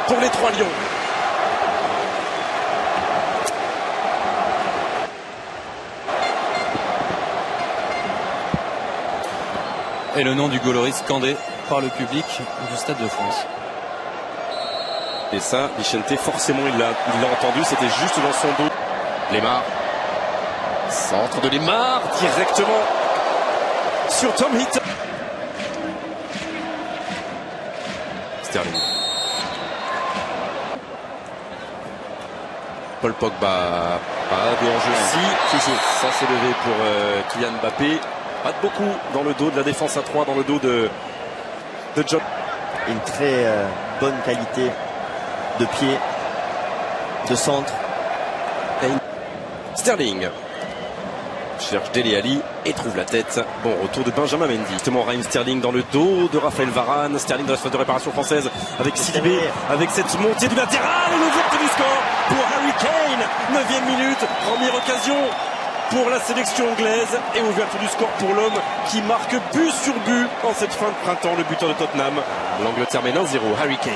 pour les Trois Lions. Et le nom du Gaulois scandé par le public du Stade de France. Et ça, Vicente, forcément, il l'a entendu, c'était juste dans son dos. Lemar. Centre de Lemar, directement sur Tom Heaton. Sterling. Paul Pogba, pas de hors-jeu. Si, ça s'est levé pour Kylian Mbappé. Pas de beaucoup dans le dos de la défense à 3, dans le dos de John. Une très bonne qualité de pied, de centre. Sterling cherche Dele Alli et trouve la tête. Bon retour de Benjamin Mendy. Justement Raheem Sterling dans le dos de Raphaël Varane. Sterling dans la phase de réparation française avec Sidibé, avec cette montée du latéral et l'ouverture du score pour Harry Kane. 9e minute, première occasion pour la sélection anglaise et ouverture du score pour l'homme qui marque but sur but en cette fin de printemps, le buteur de Tottenham. L'Angleterre mène 1-0, Harry Kane.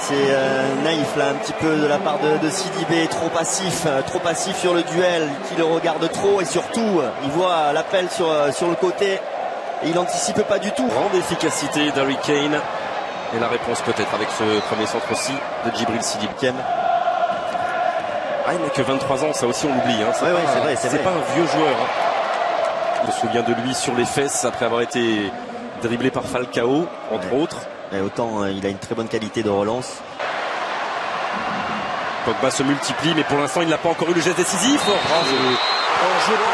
C'est naïf là un petit peu de la part de Sidibé, trop passif sur le duel, qui le regarde trop et surtout il voit l'appel sur le côté et il n'anticipe pas du tout. Grande efficacité d'Harry Kane et la réponse peut-être avec ce premier centre aussi de Djibril Sidibé. Ah, il n'a que 23 ans, ça aussi on l'oublie. Hein. C'est pas un vieux joueur. Hein. Je me souviens de lui sur les fesses après avoir été dribblé par Falcao, entre autres. Et autant il a une très bonne qualité de relance. Pogba se multiplie, mais pour l'instant il n'a pas encore eu le geste décisif. Jeu pour Giroud.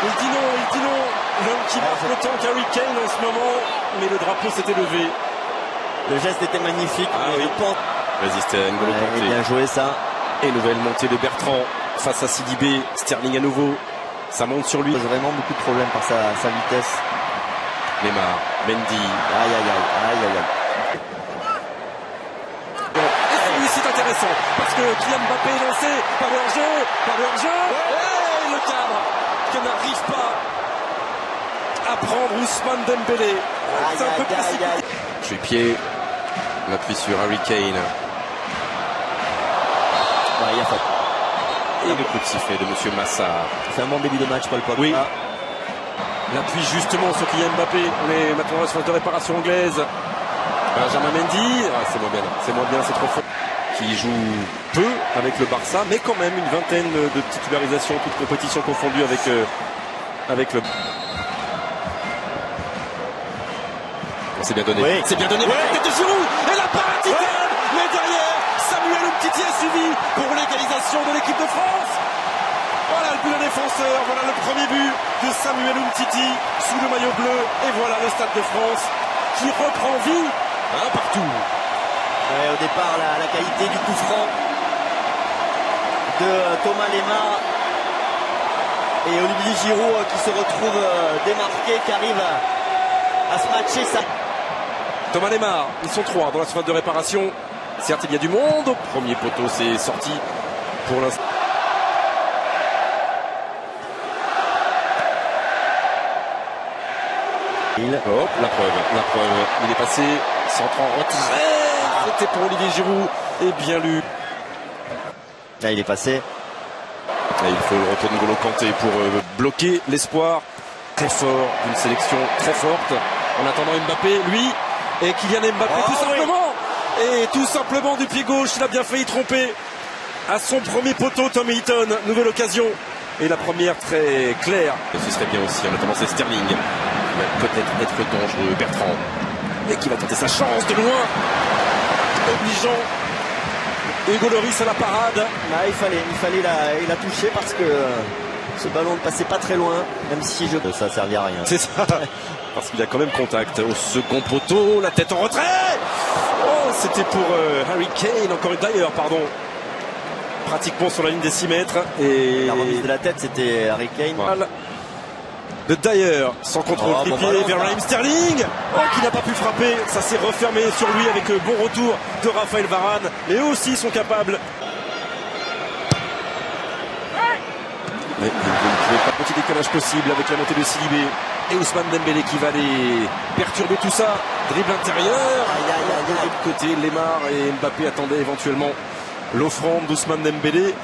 Il dit non. L'homme qui marque autant qu'Harry Kane en ce moment, mais le drapeau s'était levé. Le geste était magnifique. Résisté à N'Golo Kanté. Bien joué ça. Et nouvelle montée de Bertrand face à Sidibé. Sterling à nouveau. Ça monte sur lui. Il pose vraiment beaucoup de problèmes par sa vitesse. Lemar, Mendy. Aïe. Bon, et celui-ci est intéressant parce que Kylian Mbappé est lancé par le hors-jeu. Et le cadre qui n'arrive pas à prendre Ousmane Dembélé. C'est un peu précipité. Je suis pied. L'appui sur Harry Kane. Il y a faute. Et le coup de sifflet de Monsieur Massard. C'est un bon début de match, Paul Pogba. Oui. L'appui justement sur Kylian Mbappé. On est maintenant dans la phase de réparation anglaise. Benjamin Mendy. C'est moins bien, c'est trop fort. Qui joue peu avec le Barça, mais quand même une vingtaine de titularisations, toutes compétitions confondues avec le. C'est bien donné. Oui. C'est bien donné. La tête de Giroud. Et la parade titane. Mais derrière, Samuel Umtiti a suivi pour l'égalisation de l'équipe de France. Voilà le but de défenseur. Voilà le premier but de Samuel Umtiti sous le maillot bleu. Et voilà le Stade de France qui reprend vie un partout. Au départ, la qualité du coup franc de Thomas Lemar et Olivier Giroud qui se retrouve démarqué, qui arrive à se matcher ça. Thomas Lemar, ils sont 3 dans la phase de réparation. Certes, il y a du monde. Au premier poteau, c'est sorti pour l'instant. Hop, la preuve. Il est passé, centre en retrait. C'était pour Olivier Giroud. Et bien lu. Là, il est passé. Et il faut le retour de N'Golo Kanté pour bloquer l'espoir très fort d'une sélection très forte. En attendant Mbappé, lui, et Kylian Mbappé, tout simplement. Oui. Et tout simplement du pied gauche, il a bien failli tromper à son premier poteau, Tom Heaton. Nouvelle occasion. Et la première très claire. Et ce serait bien aussi, en attendant, c'est Sterling. Qui va peut-être être dangereux, Bertrand. Et qui va tenter sa chance de loin. Obligeant Hugo Lloris à la parade. Il fallait la toucher parce que ce ballon ne passait pas très loin, même si ça servait à rien. C'est ça. Parce qu'il y a quand même contact au second poteau, la tête en retrait. Oh, c'était pour Harry Kane, encore une d'ailleurs, pardon. Pratiquement sur la ligne des 6 mètres. Et la remise de la tête, c'était Harry Kane. Voilà. De Dyer, sans contrôle pied vers Raheem Sterling, qui n'a pas pu frapper. Ça s'est refermé sur lui avec bon retour de Raphaël Varane. Et eux aussi sont capables. Mais Pas petit décalage possible avec la montée de Sidibé et Ousmane Dembélé qui va aller perturber tout ça. Dribble intérieur. De l'autre côté, Lemar et Mbappé attendaient éventuellement l'offrande d'Ousmane Dembélé.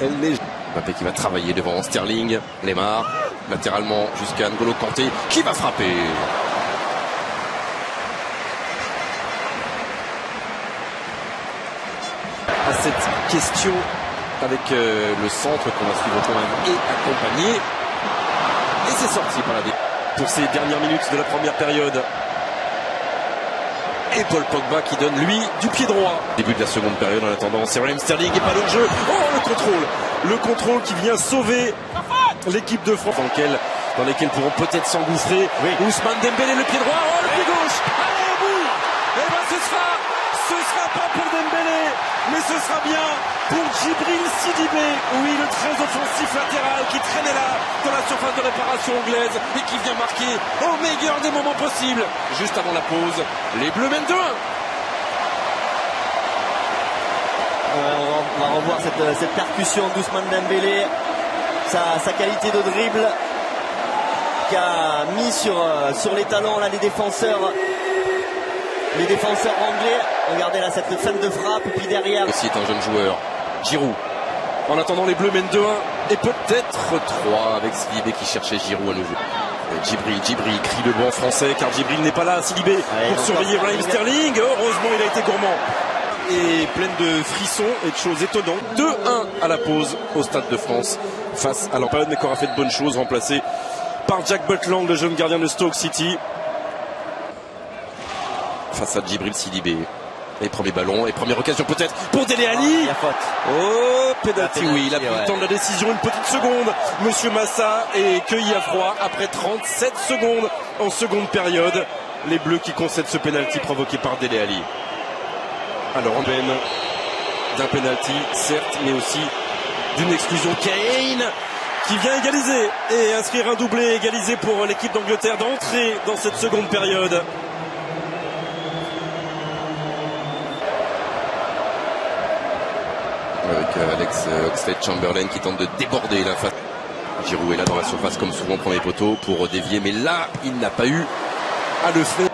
Mbappé qui va travailler devant Sterling. Lemar latéralement jusqu'à N'Golo Kanté qui va frapper. À cette question avec le centre qu'on va suivre quand même et accompagner. Et c'est sorti par la pour ces dernières minutes de la première période. Et Paul Pogba qui donne lui du pied droit. Début de la seconde période en attendant, c'est Raheem Sterling et pas le jeu. Oh, le contrôle qui vient sauver l'équipe de France dans lesquels pourront peut-être s'engouffrer. Oui. Ousmane Dembélé, le pied droit, oh, le pied gauche. Allez au bout. Et ben ce sera pas pour Dembélé, mais ce sera bien pour Djibril Sidibé. Oui, le très offensif latéral qui traînait là dans la surface de réparation anglaise et qui vient marquer au meilleur des moments possibles. Juste avant la pause, les Bleus mènent 2-1. On va revoir cette percussion d'Ousmane Dembélé, sa qualité de dribble qui a mis sur les talons là, les défenseurs anglais. Regardez là cette fin de frappe et puis derrière. Aussi est un jeune joueur, Giroud. En attendant, les Bleus mènent 2-1 et peut-être 3 avec Sidibé qui cherchait Giroud à nouveau. Djibril crie le banc français car Djibril n'est pas là. Sidibé pour surveiller Raheem Sterling. Heureusement, il a été gourmand. Et pleine de frissons et de choses étonnantes. 2-1 à la pause au Stade de France face à l'Empire, mais qui aura fait de bonnes choses, remplacé par Jack Butland, le jeune gardien de Stoke City. Face à Djibril Sidibé. Et premier ballon et première occasion peut-être pour Dele Alli. Oh, pénalty, oui, il a pris le temps de la décision, une petite seconde. Monsieur Massa est cueilli à froid après 37 secondes en seconde période. Les Bleus qui concèdent ce pénalty provoqué par Dele Alli. Alors en peine d'un pénalty, certes, mais aussi d'une exclusion. Kane qui vient égaliser et inscrire un doublé égalisé pour l'équipe d'Angleterre d'entrer dans cette seconde période. Avec Alex Oxlade-Chamberlain qui tente de déborder la face. Giroud est là dans la surface comme souvent premier poteau pour dévier, mais là il n'a pas eu à le faire.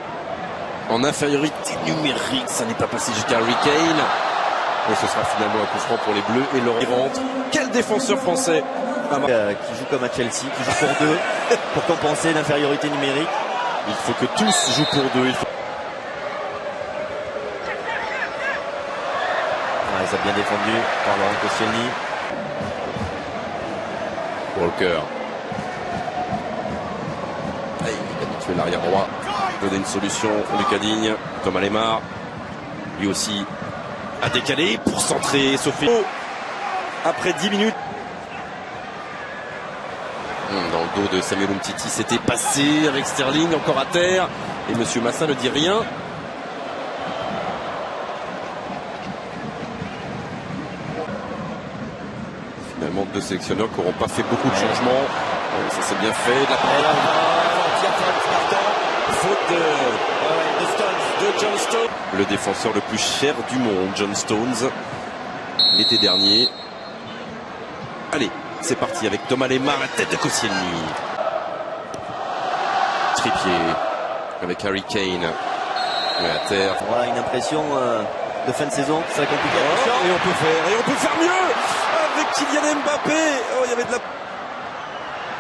En infériorité numérique, ça n'est pas passé jusqu'à Harry Kane. Et ce sera finalement un coup franc pour les Bleus et leur rentre. Quel défenseur français qui joue comme à Chelsea, qui joue pour deux pour compenser l'infériorité numérique. Il faut que tous jouent pour deux. Ça a bien défendu par Laurent Koscielny. Walker. Il est habitué l'arrière droit. Donner une solution. Lucas Digne. Thomas Lemar. Lui aussi a décalé pour centrer. Sophie. Après 10 minutes. Dans le dos de Samuel Umtiti, c'était passé avec Sterling encore à terre. Et Monsieur Massa ne dit rien. Finalement, deux sélectionneurs qui n'auront pas fait beaucoup de changements. Ça s'est bien fait. Faute de John Stones. Le défenseur le plus cher du monde, John Stones, l'été dernier. Allez, c'est parti avec Thomas Lemar, la tête de Koscielny. Trippier avec Harry Kane. À terre. Voilà une impression de fin de saison qui serait compliquée. Et on peut faire mieux avec Kylian Mbappé. Oh, il y avait de la...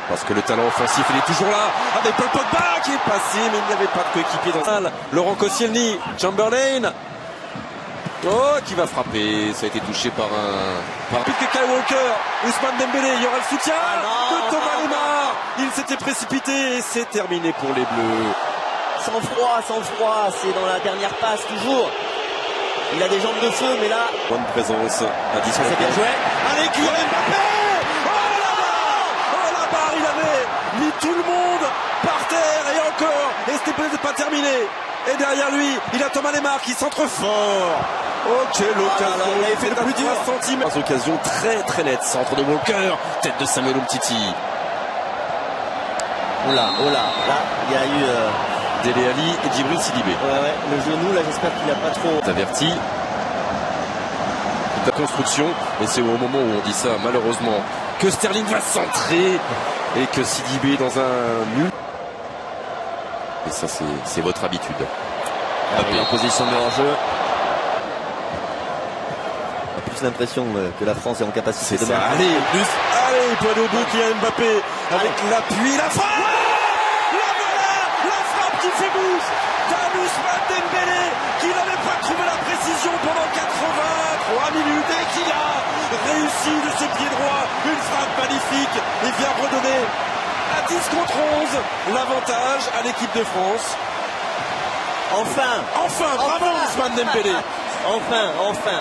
Parce que le talent offensif, il est toujours là. Avec Paul Pogba qui est passé, mais il n'y avait pas de coéquipier dans la salle. Laurent Koscielny, Chamberlain. Oh, qui va frapper. Ça a été touché par un... Plus que Kyle Walker, Ousmane Dembélé. Il y aura le soutien de Thomas Lemar. Il s'était précipité et c'est terminé pour les Bleus. Sans froid, c'est dans la dernière passe toujours. Il a des jambes de feu, mais là... Bonne présence à 10 c'est bien joué. Allez, Kylian Mbappé. Oh, la barre, il avait mis tout le monde par terre et encore. Et c'était peut-être pas terminé. Et derrière lui, il a Thomas Lemar qui centre fort. Oh, quelle occasion. Il avait fait le plus dur. Centimètres. Occasion très très nette. Centre de Walker. Tête de Samuel Umtiti. Oh là, là, il y a eu... Dele Alli et Djibril Sidibé. Ouais, le genou, là, j'espère qu'il n'a pas trop... Averti. Toute la construction, et c'est au moment où on dit ça, malheureusement, que Sterling va centrer et que Sidibé est dans un nul. Et ça c'est votre habitude. En position de hors-jeu. On a plus l'impression que la France est en capacité de marquer. Allez, il peut aller au bout, Kylian Mbappé avec l'appui, la frappe. La frappe qui fait mouche d'Ousmane Dembélé, qui n'avait pas trouvé la précision pendant 83 minutes et qui a réussi de ses pieds droits une frappe magnifique et vient redonner à 10 contre 11 l'avantage à l'équipe de France. Enfin, bravo Ousmane Dembélé. enfin.